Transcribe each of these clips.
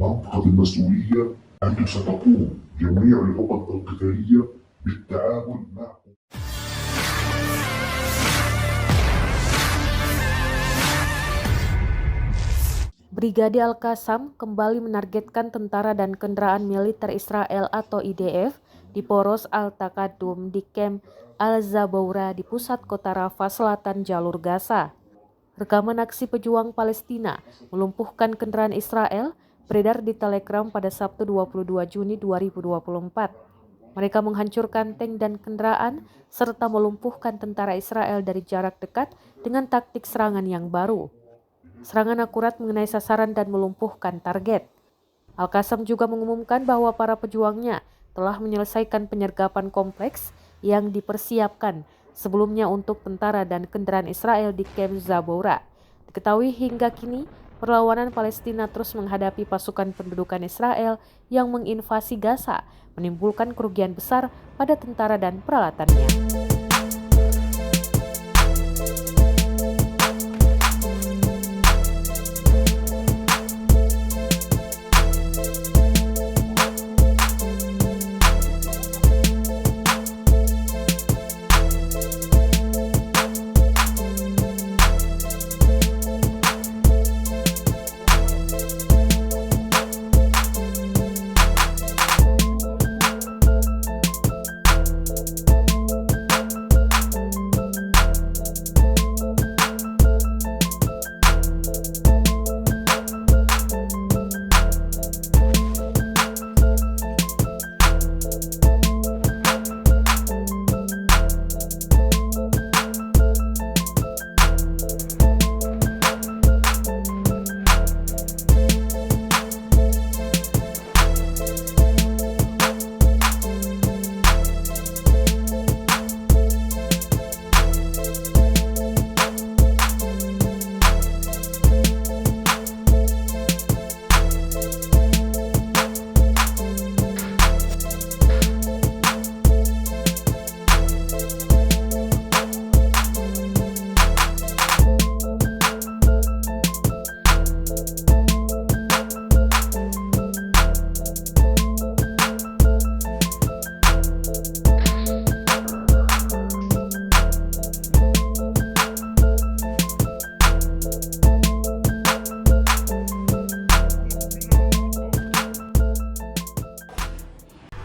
منطقة المسؤولية أنتم ستقوم جميع العقد القتالية بالتعامل معكم. Brigade Al-Qassam kembali menargetkan tentara dan kendaraan militer Israel atau IDF di poros Al-Taqaddum di Camp Al-Zaboura di pusat kota Rafah Selatan jalur Gaza. Rekaman aksi pejuang Palestina melumpuhkan kendaraan Israel beredar di Telegram pada Sabtu 22 Juni 2024. Mereka menghancurkan tank dan kendaraan serta melumpuhkan tentara Israel dari jarak dekat dengan taktik serangan yang baru. Serangan akurat mengenai sasaran dan melumpuhkan target. Al-Qassam juga mengumumkan bahwa para pejuangnya telah menyelesaikan penyergapan kompleks yang dipersiapkan sebelumnya untuk tentara dan kendaraan Israel di Camp Zaboura. Diketahui hingga kini perlawanan Palestina terus menghadapi pasukan pendudukan Israel yang menginvasi Gaza, menimbulkan kerugian besar pada tentara dan peralatannya.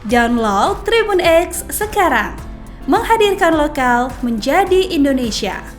Download Tribun X sekarang, menghadirkan lokal menjadi Indonesia.